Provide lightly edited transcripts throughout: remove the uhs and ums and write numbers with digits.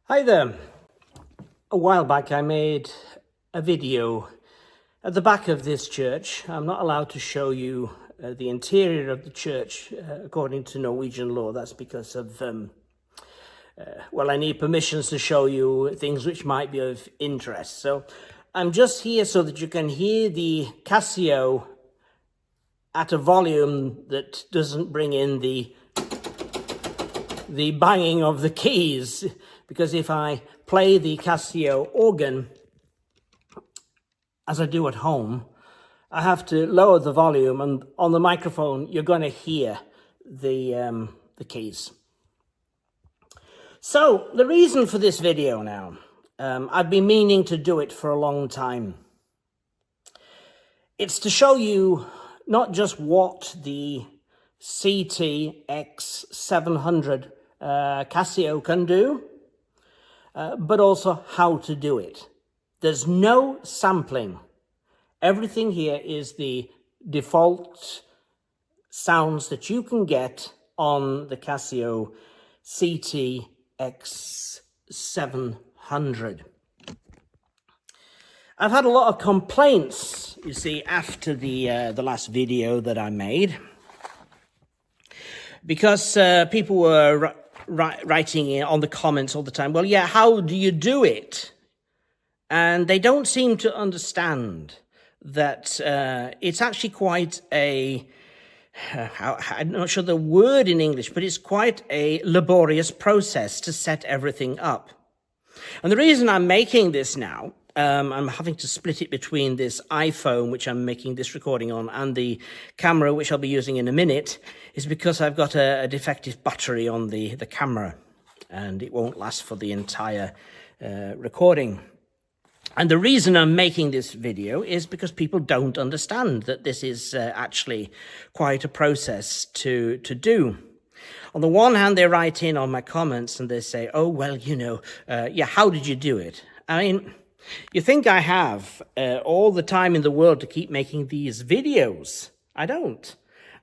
Hi there. A while back I made a video at the back of this church. I'm not allowed to show you the interior of the church according to Norwegian law. That's because of, I need permissions to show you things which might be of interest. So I'm just here so that you can hear the Casio at a volume that doesn't bring in the banging of the keys, because if I play the Casio organ as I do at home, I have to lower the volume, and on the microphone you're going to hear the keys. So the reason for this video now, I've been meaning to do it for a long time. It's to show you not just what the CTX700 Casio can do, but also how to do it. There's no sampling. Everything here is the default sounds that you can get on the Casio CTX700. I've had a lot of complaints, you see, after the last video that I made, because people were writing in on the comments all the time, well, yeah, how do you do it? And they don't seem to understand that it's actually quite a, I'm not sure the word in English, but it's quite a laborious process to set everything up. And the reason I'm making this now, I'm having to split it between this iPhone, which I'm making this recording on, and the camera, which I'll be using in a minute, is because I've got a defective battery on the camera, and it won't last for the entire recording. And the reason I'm making this video is because people don't understand that this is actually quite a process to do. On the one hand, they write in on my comments and they say, oh, well, you know, yeah, how did you do it? I mean, you think I have all the time in the world to keep making these videos? I don't.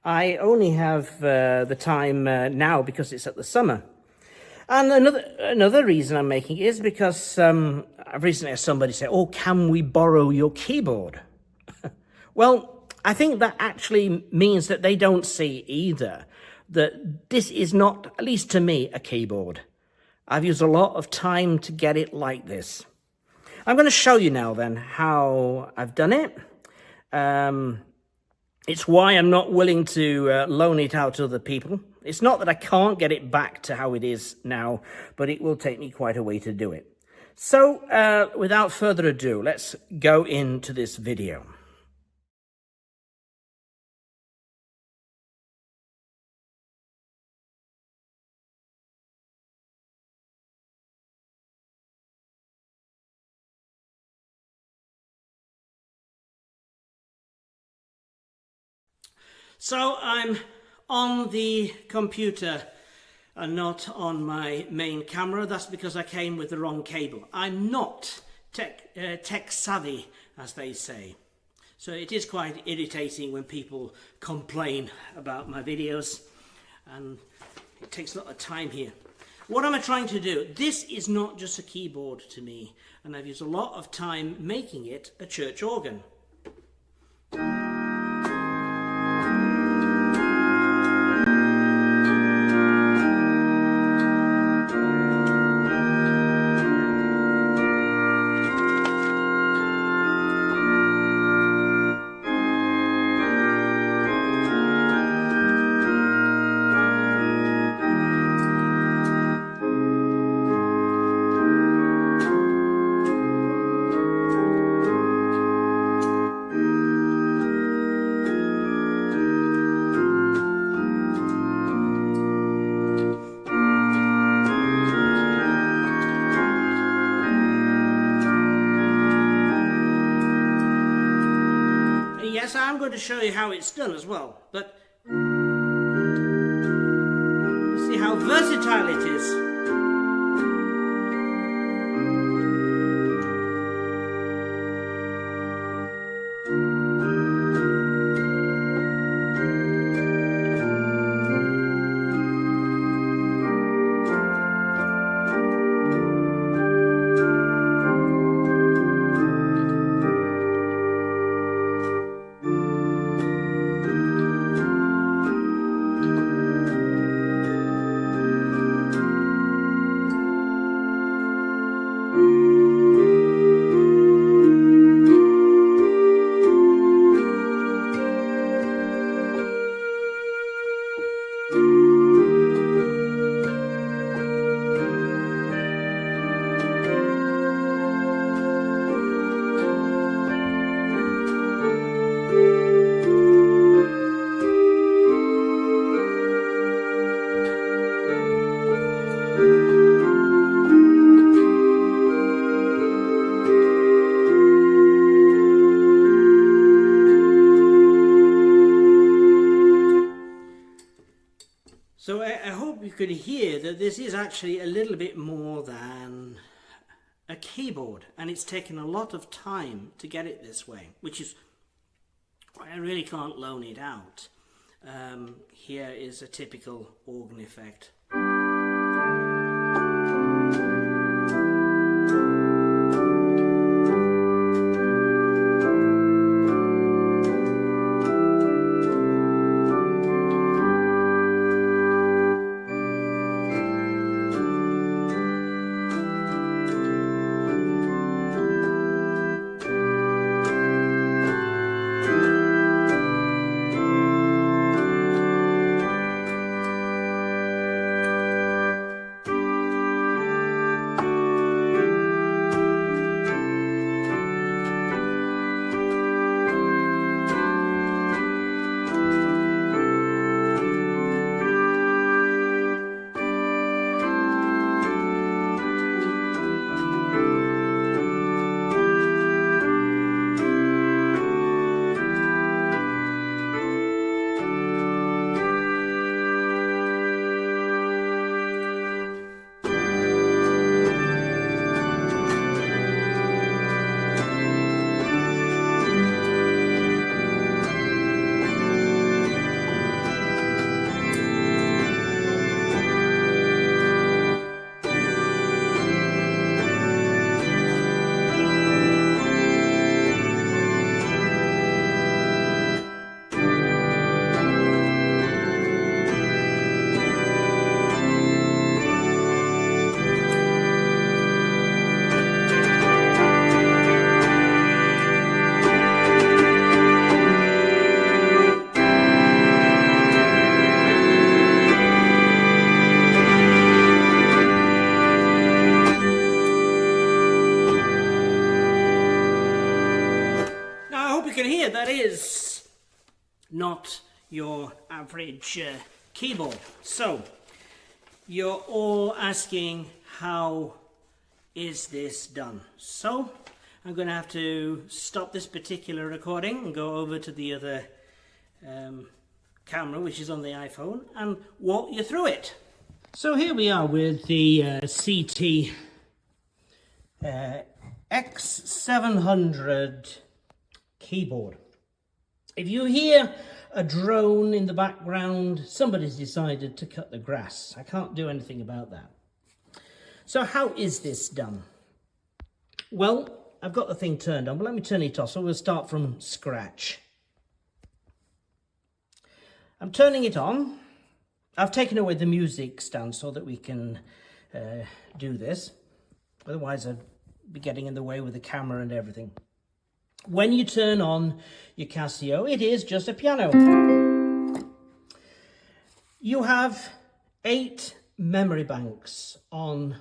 I only have the time now because it's at the summer. And another reason I'm making it is because I've recently had somebody say, oh, can we borrow your keyboard? Well, I think that actually means that they don't see either that this is not, at least to me, a keyboard. I've used a lot of time to get it like this. I'm going to show you now then how I've done it. It's why I'm not willing to loan it out to other people. It's not that I can't get it back to how it is now, but it will take me quite a way to do it. So without further ado, let's go into this video. So I'm on the computer and not on my main camera. That's because I came with the wrong cable. I'm not tech savvy, as they say. So it is quite irritating when people complain about my videos, and it takes a lot of time here. What am I trying to do? This is not just a keyboard to me, and I've used a lot of time making it a church organ. Yes, I'm going to show you how it's done as well, but see how versatile it is. So I hope you could hear that this is actually a little bit more than a keyboard, and it's taken a lot of time to get it this way, which is why I really can't loan it out. Here is a typical organ effect. That is not your average keyboard. So you're all asking, how is this done? So I'm going to have to stop this particular recording and go over to the other camera, which is on the iPhone, and walk you through it. So here we are with the CT X700 keyboard. If you hear a drone in the background, somebody's decided to cut the grass. I can't do anything about that. So how is this done? Well, I've got the thing turned on, but let me turn it off. So we'll start from scratch. I'm turning it on. I've taken away the music stand so that we can do this. Otherwise I'd be getting in the way with the camera and everything. When you turn on your Casio, it is just a piano. You have 8 memory banks on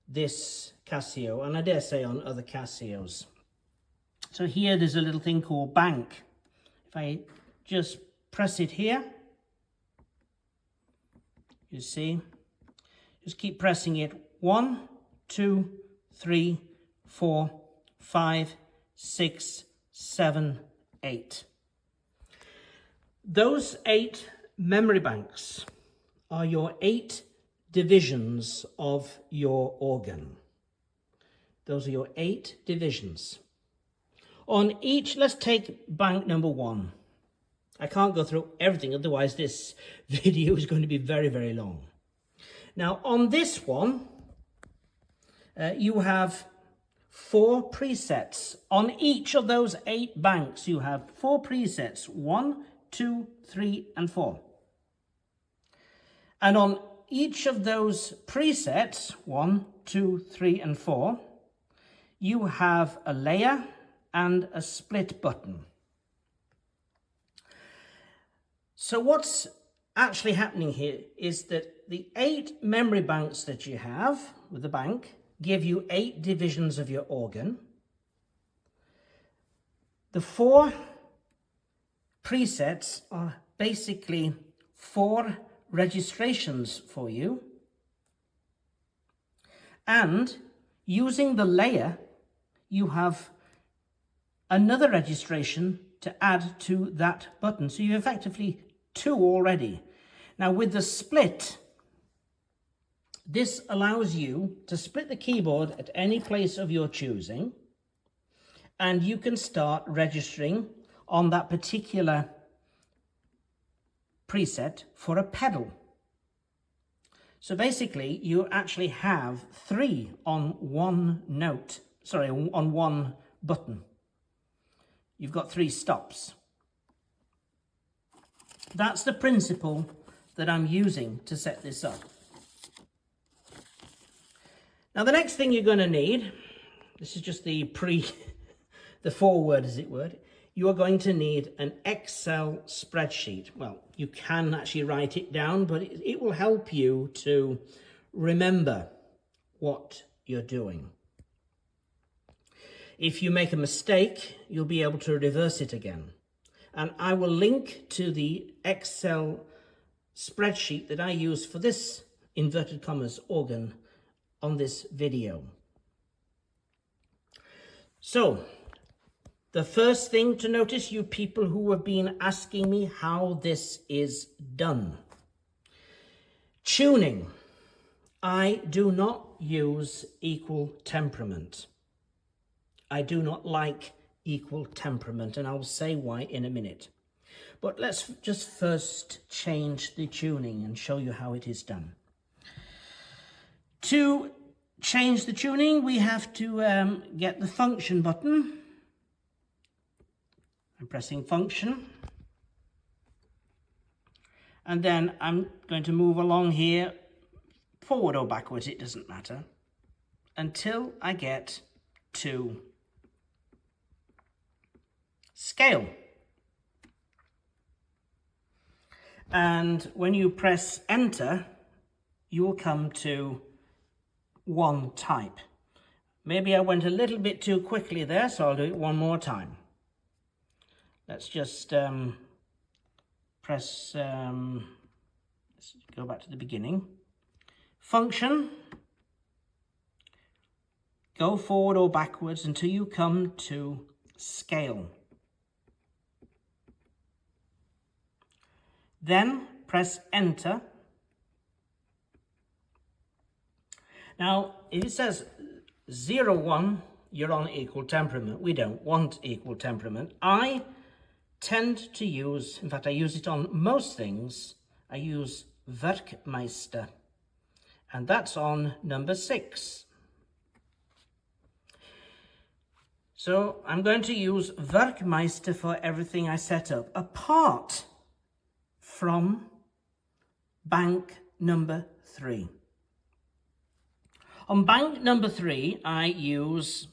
this Casio, and I dare say on other Casios. So here there's a little thing called bank. If I just press it here, you see, just keep pressing it. 1, 2, 3, 4, 5, 6, 7, 8. Those 8 memory banks are your 8 divisions of your organ. Those are your 8 divisions. On each, let's take bank number 1. I can't go through everything, otherwise this video is going to be very, very long. Now on this one, you have 4 presets. On each of those 8 banks, you have 4 presets. 1, 2, 3, and 4. And on each of those presets, 1, 2, 3, and 4, you have a layer and a split button. So what's actually happening here is that the 8 memory banks that you have with the bank give you 8 divisions of your organ. The 4 presets are basically 4 registrations for you. And using the layer, you have another registration to add to that button. So you effectively 2 already. Now with the split, this allows you to split the keyboard at any place of your choosing, and you can start registering on that particular preset for a pedal. So basically you actually have 3 on one note, sorry, on one button. You've got 3 stops. That's the principle that I'm using to set this up. Now the next thing you're going to need, this is just the foreword as it were, you are going to need an Excel spreadsheet. Well, you can actually write it down, but it will help you to remember what you're doing. If you make a mistake, you'll be able to reverse it again. And I will link to the Excel spreadsheet that I use for this inverted commas organ on this video. So, the first thing to notice, you people who have been asking me how this is done. Tuning. I do not use equal temperament. I do not like equal temperament, and I'll say why in a minute. But let's just first change the tuning and show you how it is done. To change the tuning, we have to get the function button. I'm pressing function. And then I'm going to move along here, forward or backwards, it doesn't matter, until I get to scale. And when you press enter, you will come to one type. Maybe I went a little bit too quickly there, so I'll do it one more time. Let's just press, let's go back to the beginning. Function, go forward or backwards until you come to scale. Then press enter. Now, if it says 0, 1, you're on equal temperament. We don't want equal temperament. I tend to use, in fact, I use it on most things, I use Werkmeister, and that's on number 6. So I'm going to use Werkmeister for everything I set up, apart from bank number 3. On bank number 3, I use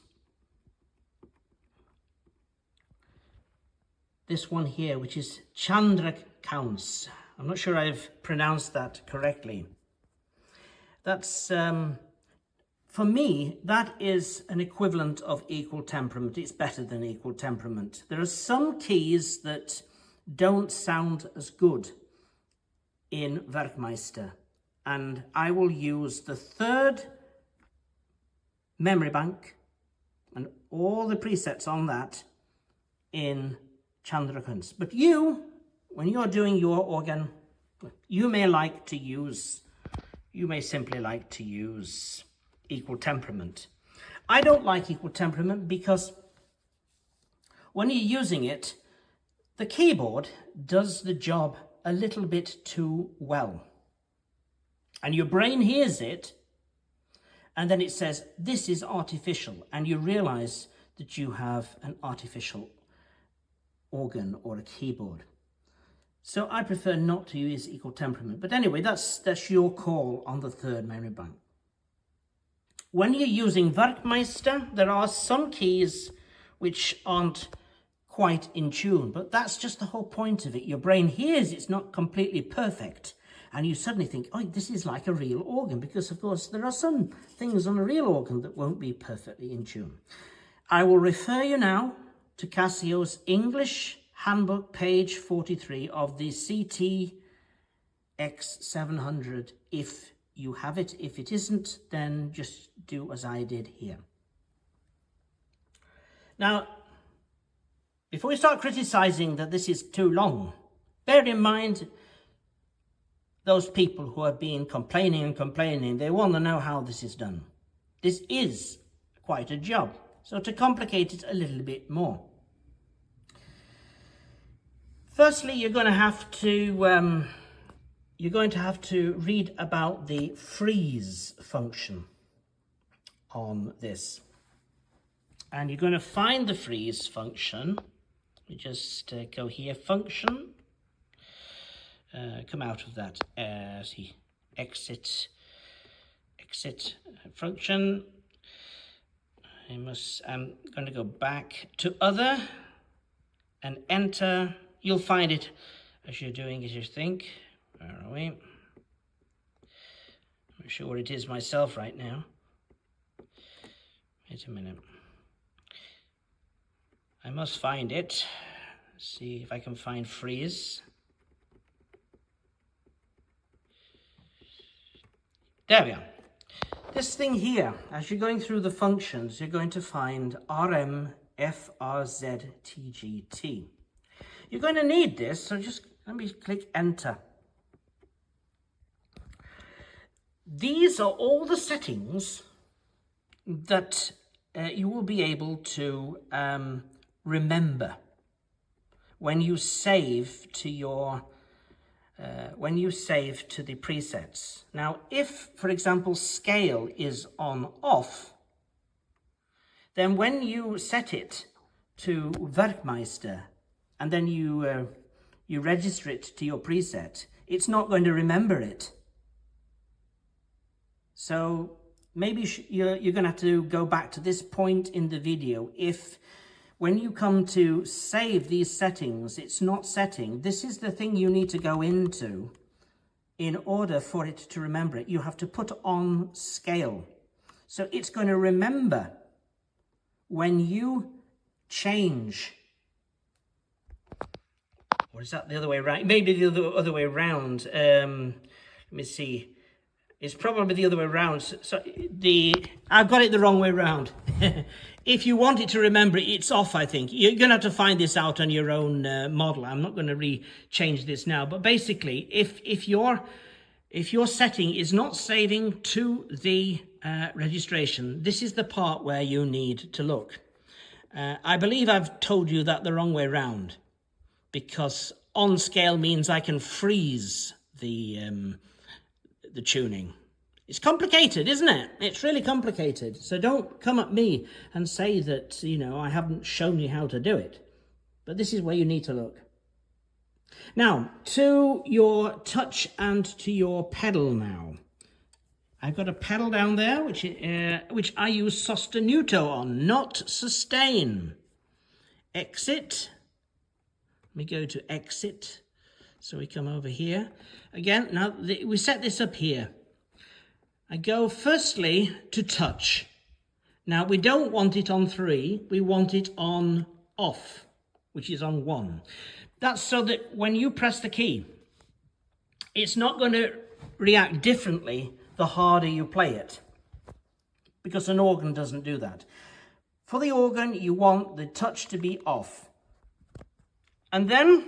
this one here, which is Chandrakans. I'm not sure I've pronounced that correctly. That's, for me, that is an equivalent of equal temperament. It's better than equal temperament. There are some keys that don't sound as good in Werkmeister, and I will use the 3rd memory bank and all the presets on that in Chandrakans. But you, when you're doing your organ, you may simply like to use equal temperament. I don't like equal temperament because when you're using it, the keyboard does the job a little bit too well. And your brain hears it, and then it says, this is artificial, and you realize that you have an artificial organ or a keyboard. So I prefer not to use equal temperament. But anyway, that's your call on the 3rd memory bank. When you're using Werkmeister, there are some keys which aren't quite in tune, but that's just the whole point of it. Your brain hears it's not completely perfect, and you suddenly think, oh, this is like a real organ, because of course there are some things on a real organ that won't be perfectly in tune. I will refer you now to Casio's English Handbook, page 43 of the CT-X700. If you have it, if it isn't, then just do as I did here. Now, before we start criticizing that this is too long, bear in mind those people who have been complaining and complaining, they want to know how this is done. This is quite a job. So to complicate it a little bit more. Firstly, you're going to have to read about the freeze function on this. And you're going to find the freeze function. We just go here, function. Come out of that, see, exit function. I'm going to go back to other and enter. You'll find it as you're doing as you think. Where are we? I'm not sure what it is myself right now. Wait a minute. I must find it. See if I can find freeze. There we are. This thing here, as you're going through the functions, you're going to find RM, FRZ, TGT. You're going to need this, so just let me click enter. These are all the settings that you will be able to remember when you save to your the presets. Now, if, for example, scale is on off, then when you set it to Werkmeister and then you register it to your preset, it's not going to remember it. So maybe you're going to have to go back to this point in the video. If when you come to save these settings, it's not setting, this is the thing you need to go into in order for it to remember it. You have to put on scale. So it's going to remember when you change. Or is that the other way around? Maybe the other way around. Let me see. It's probably the other way around. So I've got it the wrong way around. If you want it to remember, it's off, I think. You're going to have to find this out on your own model. I'm not going to change this now. But basically, if your setting is not saving to the registration, this is the part where you need to look. I believe I've told you that the wrong way around, because on scale means I can freeze the tuning. It's complicated, isn't it? It's really complicated. So don't come at me and say that, I haven't shown you how to do it. But this is where you need to look. Now, to your touch and to your pedal now. I've got a pedal down there, which I use sostenuto on, not sustain. Exit. Let me go to exit. So we come over here. Again, now we set this up here. I go firstly to touch. Now we don't want it on 3, we want it on off, which is on 1. That's so that when you press the key, it's not going to react differently the harder you play it, because an organ doesn't do that. For the organ, you want the touch to be off. And then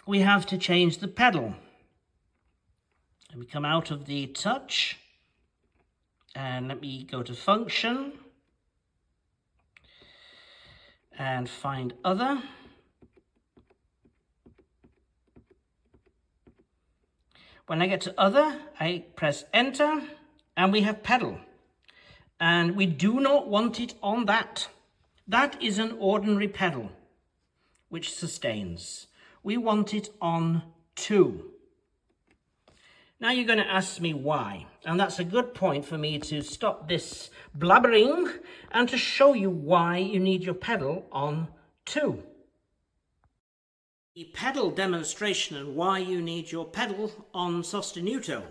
we have to change the pedal. And we come out of the touch, and let me go to function and find other. When I get to other, I press enter, and we have pedal. And we do not want it on that. That is an ordinary pedal, which sustains. We want it on 2. Now you're going to ask me why, and that's a good point for me to stop this blabbering and to show you why you need your pedal on 2. The pedal demonstration and why you need your pedal on sostenuto.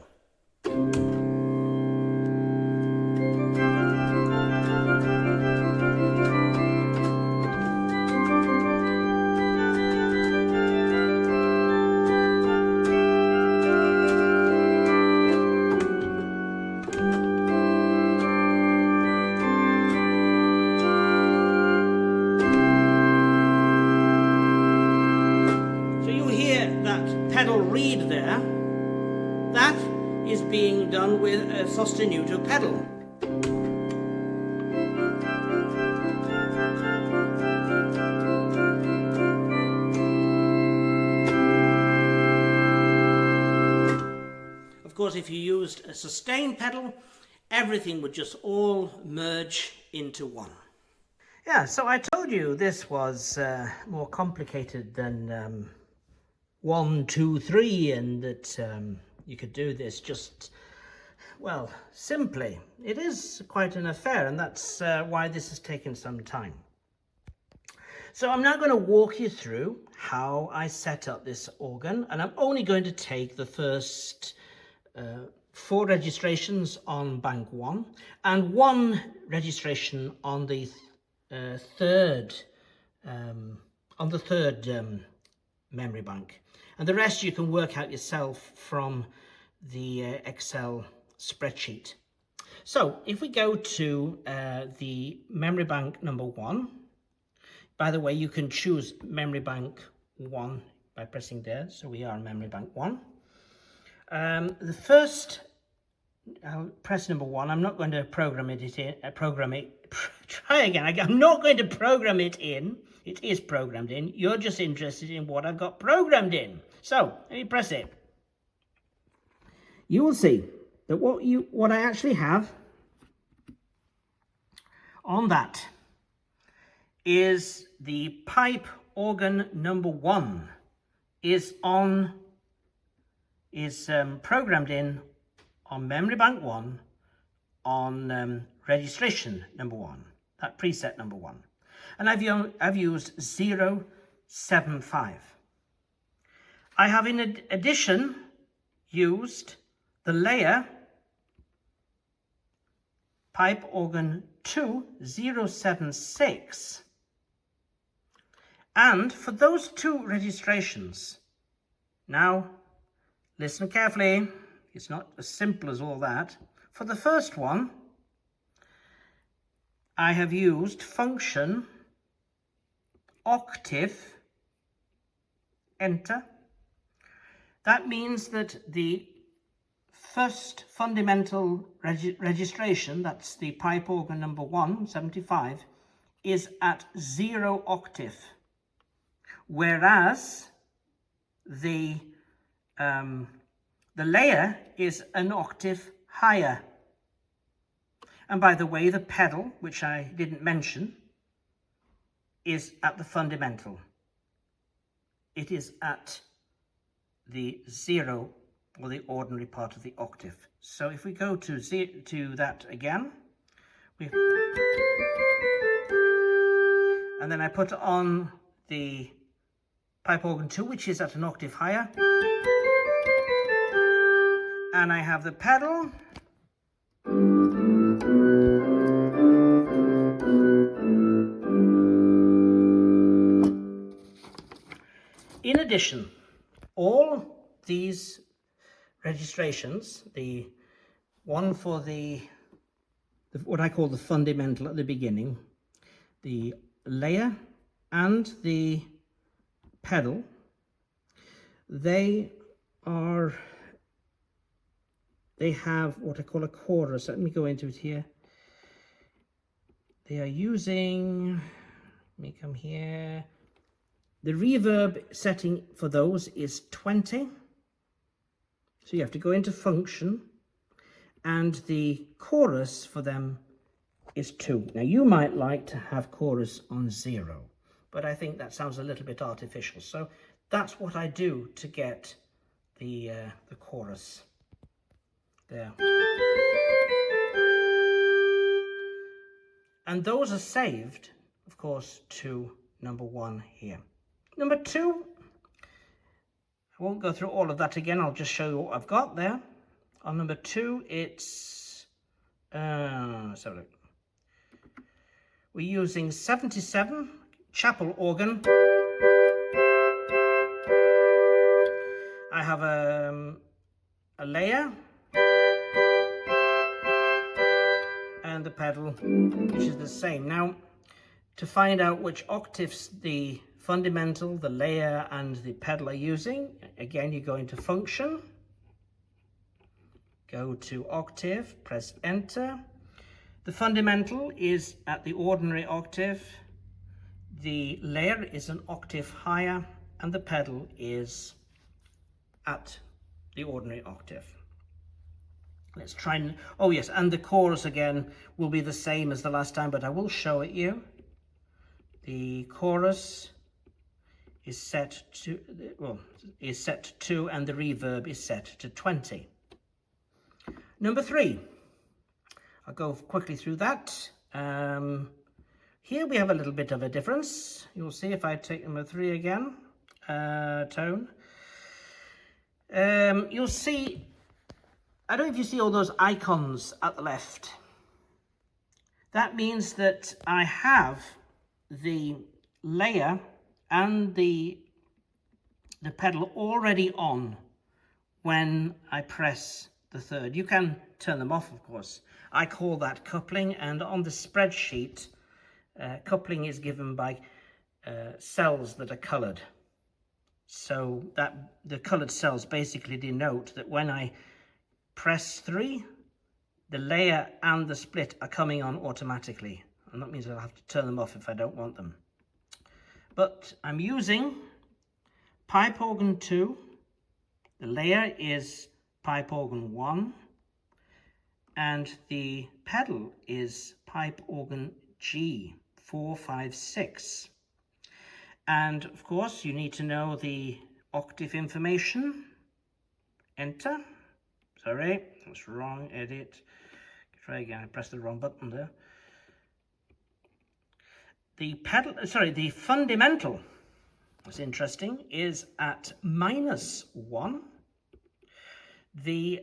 Pedal read there, is being done with a sostenuto pedal. Of course, if you used a sustain pedal, everything would just all merge into one. Yeah, so I told you this was more complicated than 1, 2, 3, and that you could do this just, well, simply. It is quite an affair, and that's why this has taken some time. So I'm now going to walk you through how I set up this organ, and I'm only going to take the first 4 registrations on bank 1 and 1 registration on the third memory bank, and the rest you can work out yourself from the Excel spreadsheet. So if we go to the memory bank number 1, by the way, you can choose memory bank 1 by pressing there, so we are in memory bank 1. The first, I'll press number 1. I'm not going to program it in. Try again. I'm not going to program it in. It is programmed in. You're just interested in what I've got programmed in. So let me press it. You will see that what I actually have on that is the pipe organ number 1 is programmed in on memory bank 1 on registration number 1, that preset number 1, and I've used 075. I have in addition used the layer pipe organ 2 076, and for those 2 registrations, now listen carefully, it's not as simple as all that. For the first one, I have used function octave enter. That means that the first fundamental registration, that's the pipe organ number 1, 75, is at 0 octave, whereas the layer is an octave higher. And by the way, the pedal, which I didn't mention, is at the fundamental. It is at the 0, or the ordinary part of the octave. So if we go to that again, and then I put on the pipe organ 2, which is at an octave higher, and I have the pedal, in addition, all these registrations, the one for the what I call the fundamental at the beginning, the layer and the pedal, they have what I call a chorus. Let me go into it here. They are using, let me come here. The reverb setting for those is 20. So you have to go into function, and the chorus for them is 2. Now you might like to have chorus on 0, but I think that sounds a little bit artificial. So that's what I do to get the chorus there. And those are saved, of course, to number 1 here. Number 2, I won't go through all of that again. I'll just show you what I've got there. On number 2, it's, let's have a look. We're using 77 chapel organ. I have a layer and the pedal, which is the same. Now, to find out which octaves the fundamental, the layer and the pedal are using, again you go into function, go to octave, press enter. The fundamental is at the ordinary octave, the layer is an octave higher, and the pedal is at the ordinary octave. Let's try and, oh yes, and the chorus again will be the same as the last time, but I will show it you. The chorus is set to, well, is set to 2 and the reverb is set to 20. Number 3, I'll go quickly through that. Here we have a little bit of a difference. You'll see if I take number 3 again, tone. You'll see, I don't know if you see all those icons at the left. That means that I have the layer and the pedal already on when I press the third. You can turn them off, of course. I call that coupling, and on the spreadsheet, coupling is given by cells that are coloured. So that the coloured cells basically denote that when I press 3, the layer and the split are coming on automatically. And that means I'll have to turn them off if I don't want them. But I'm using pipe organ 2. The layer is pipe organ 1. And the pedal is pipe organ G, 4, 5, 6. And of course, you need to know the octave information. Enter. Sorry, that's wrong. Edit. Try again. I pressed the wrong button there. The pedal, sorry, the fundamental, that's interesting, is at -1. The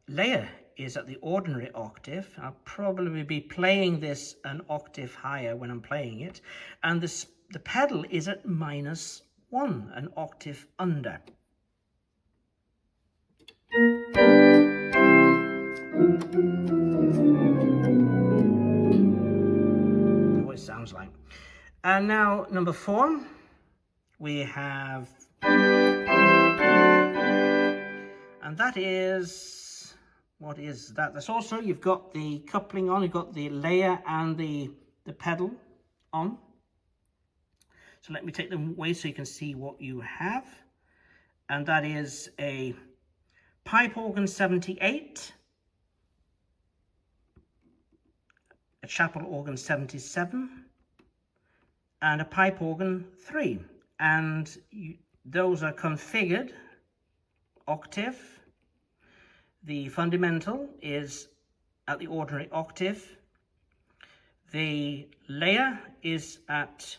layer is at the ordinary octave. I'll probably be playing this an octave higher when I'm playing it. And the pedal is at -1, an octave under. What it sounds like. And now number 4, we have, and that is, what is that? That's also, you've got the coupling on, you've got the layer and the pedal on. So let me take them away so you can see what you have. And that is a pipe organ 78, a chapel organ 77, and a pipe organ 3. And those are configured octave. The fundamental is at the ordinary octave. The layer is at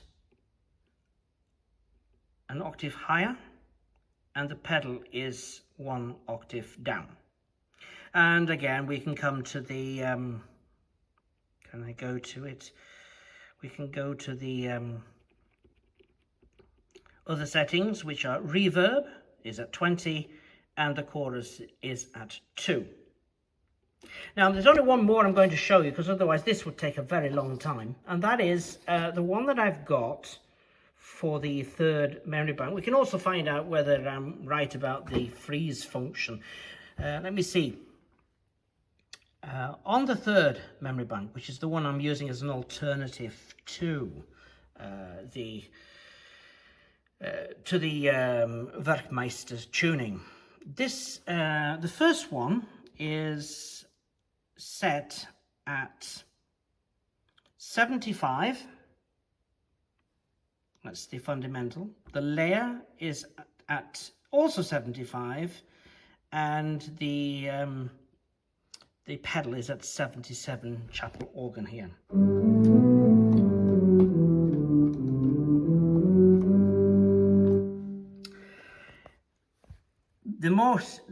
an octave higher, and the pedal is 1 octave down. And again, we can come to the, can I go to it? We can go to the other settings, which are reverb is at 20 and the chorus is at 2. Now there's only one more I'm going to show you, because otherwise this would take a very long time, and that is the one that I've got for the third memory bank. We can also find out whether I'm right about the freeze function. Let me see. On the third memory bank, which is the one I'm using as an alternative to the Werkmeister tuning, this the first one is set at 75. That's the fundamental. The layer is at also 75, and the pedal is at 77, chapel organ here.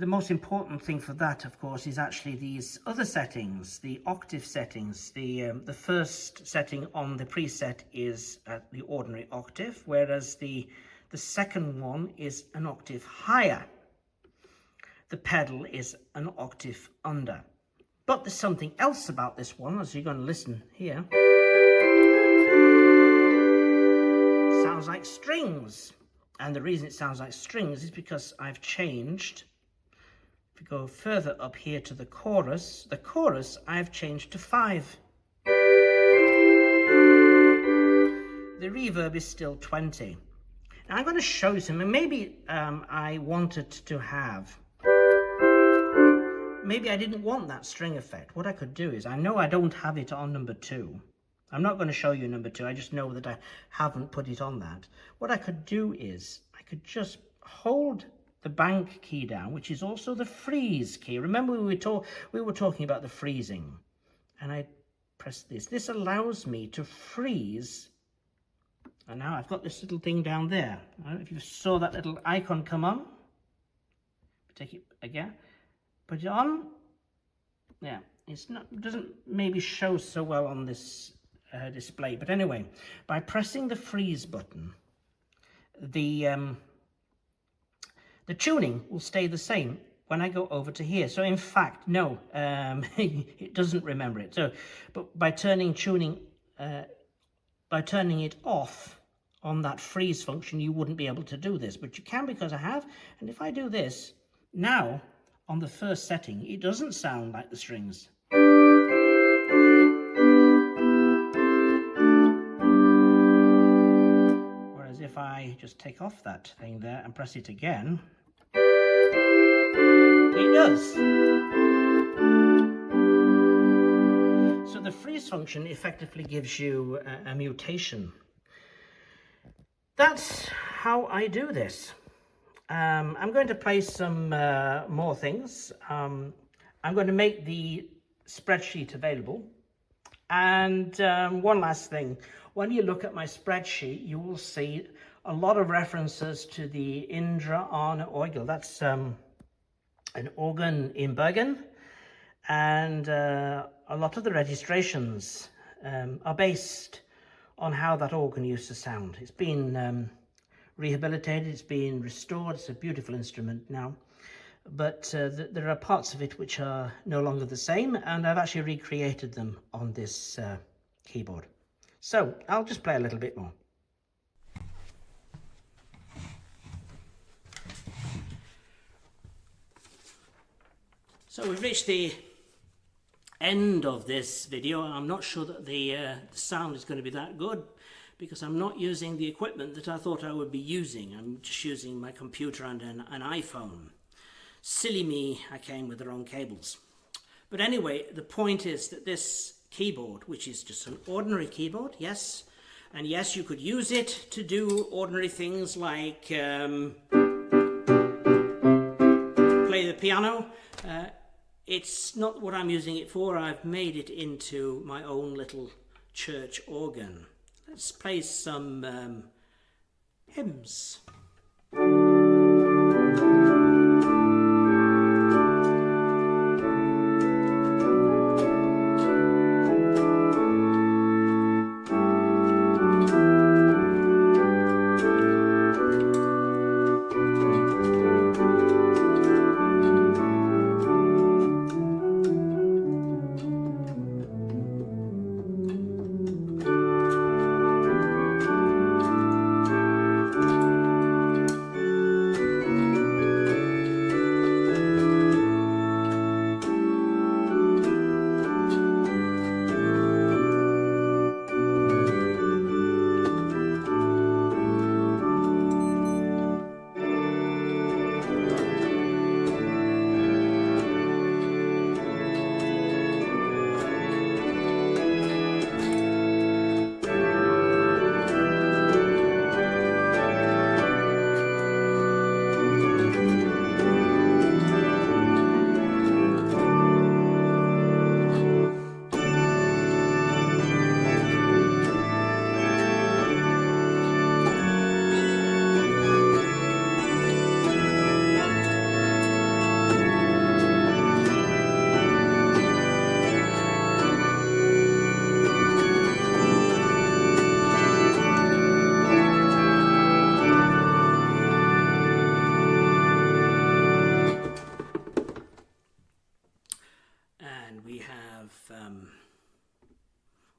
The most important thing for that, of course, is actually these other settings, the octave settings. The first setting on the preset is at the ordinary octave, whereas the second one is an octave higher. The pedal is an octave under. But there's something else about this one, as you're going to listen here. Sounds like strings. And the reason it sounds like strings is because I've changed go further up here to the chorus I've changed to 5. The reverb is still 20. Now I'm going to show you something. Maybe I wanted to have, maybe I didn't want that string effect. What I could do is, I know I don't have it on number 2. I'm not going to show you number 2. I just know that I haven't put it on that. What I could do is, I could just hold the bank key down, which is also the freeze key. Remember we were talking about the freezing. And I press this. This allows me to freeze. And now I've got this little thing down there. I don't know if you saw that little icon come on. Take it again. Put it on. Yeah, it doesn't maybe show so well on this display. But anyway, by pressing the freeze button, the tuning will stay the same when I go over to here. So in fact, no, it doesn't remember it. So, but by turning it off on that freeze function, you wouldn't be able to do this, but you can, because I have. And if I do this now on the first setting, it doesn't sound like the strings. Whereas if I just take off that thing there and press it again, it does. So the freeze function effectively gives you a mutation. That's how I do this. I'm going to play some more things. I'm going to make the spreadsheet available. And one last thing. When you look at my spreadsheet, you will see a lot of references to the Indra Arne Orgel. That's an organ in Bergen. And a lot of the registrations are based on how that organ used to sound. It's been rehabilitated, it's been restored, it's a beautiful instrument now. But there are parts of it which are no longer the same, and I've actually recreated them on this keyboard. So I'll just play a little bit more. So we've reached the end of this video. I'm not sure that the sound is going to be that good, because I'm not using the equipment that I thought I would be using. I'm just using my computer and an iPhone. Silly me, I came with the wrong cables. But anyway, the point is that this keyboard, which is just an ordinary keyboard, yes, and yes, you could use it to do ordinary things like play the piano. It's not what I'm using it for. I've made it into my own little church organ. Let's play some hymns.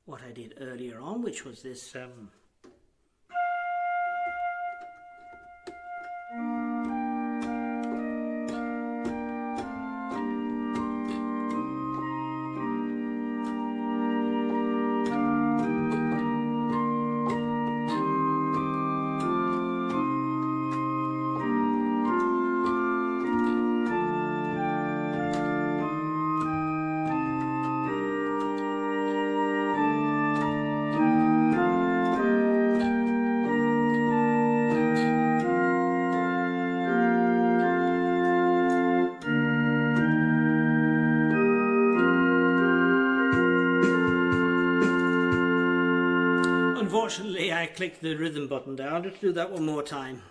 What I did earlier on, which was this Unfortunately, I clicked the rhythm button there. I'll just do that one more time.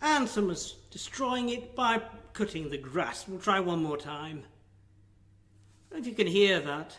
And someone's destroying it by cutting the grass. We'll try one more time. I don't know if you can hear that.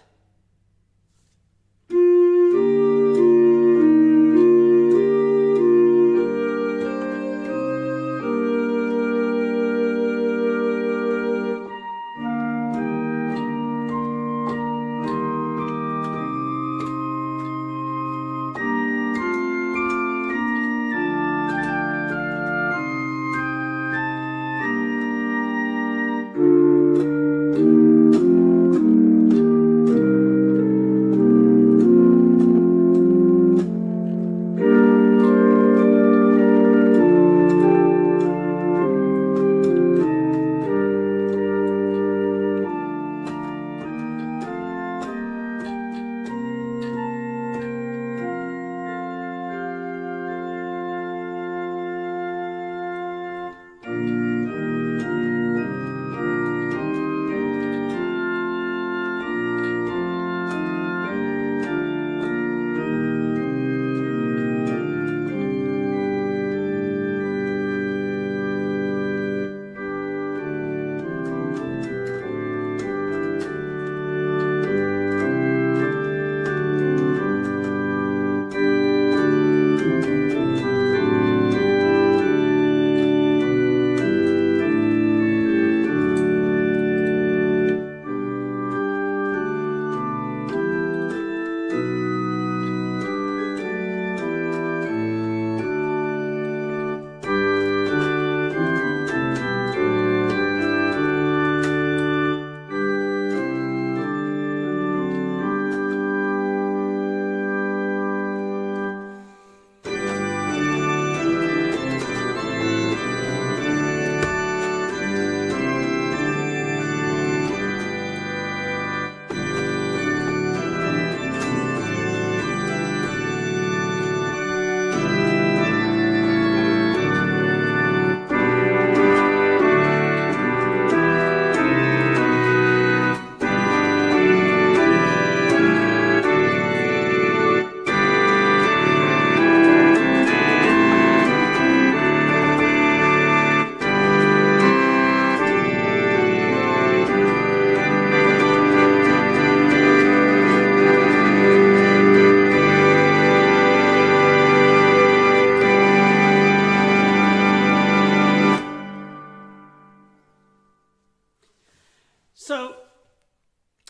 So,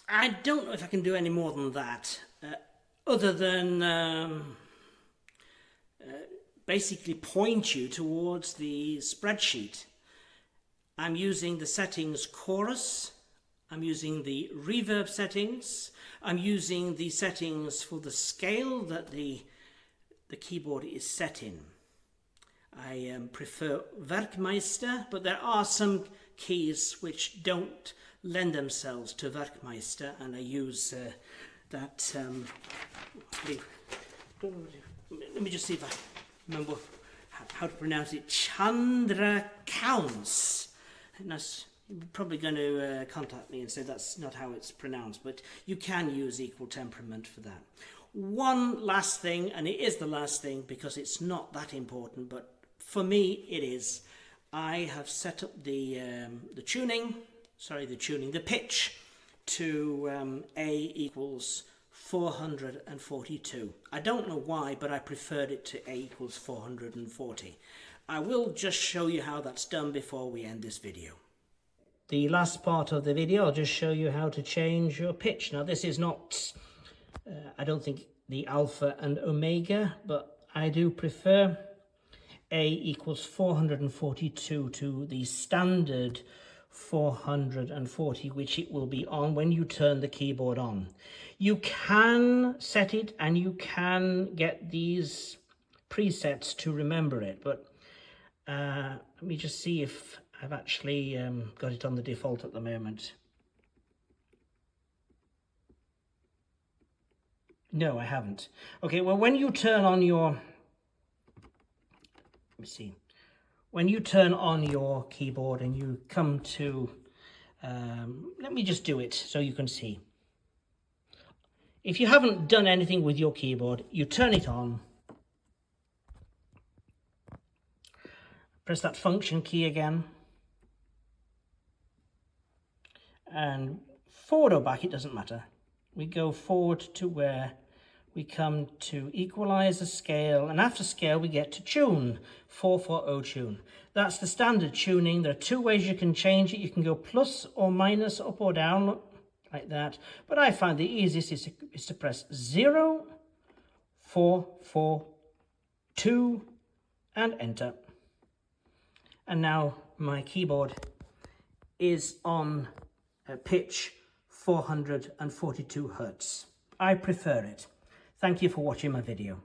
I don't know if I can do any more than that, other than basically point you towards the spreadsheet. I'm using the settings chorus, I'm using the reverb settings, I'm using the settings for the scale that the keyboard is set in. I prefer Werkmeister, but there are some keys which don't lend themselves to Werkmeister, and I use that. Let me just see if I remember how to pronounce it. Chandra Counts. You're probably going to contact me and say that's not how it's pronounced, but you can use equal temperament for that. One last thing, and it is the last thing because it's not that important, but for me it is. I have set up the pitch to A equals 442. I don't know why, but I preferred it to A equals 440. I will just show you how that's done before we end this video. The last part of the video, I'll just show you how to change your pitch. Now this is not, I don't think, the alpha and omega, but I do prefer A equals 442 to the standard 440, which it will be on when you turn the keyboard on. You can set it and you can get these presets to remember it, but let me just see if I've actually got it on the default at the moment. No, I haven't. Okay, well, when you turn on your, let me see. When you turn on your keyboard and you come to, let me just do it so you can see. If you haven't done anything with your keyboard, you turn it on, press that function key again, and forward or back, it doesn't matter. We go forward to where we come to equalizer, scale, and after scale we get to tune, 440 tune. That's the standard tuning. There are two ways you can change it. You can go plus or minus, up or down, like that. But I find the easiest is to press 0, 4, 4, 2, and enter. And now my keyboard is on pitch 442 Hertz. I prefer it. Thank you for watching my video.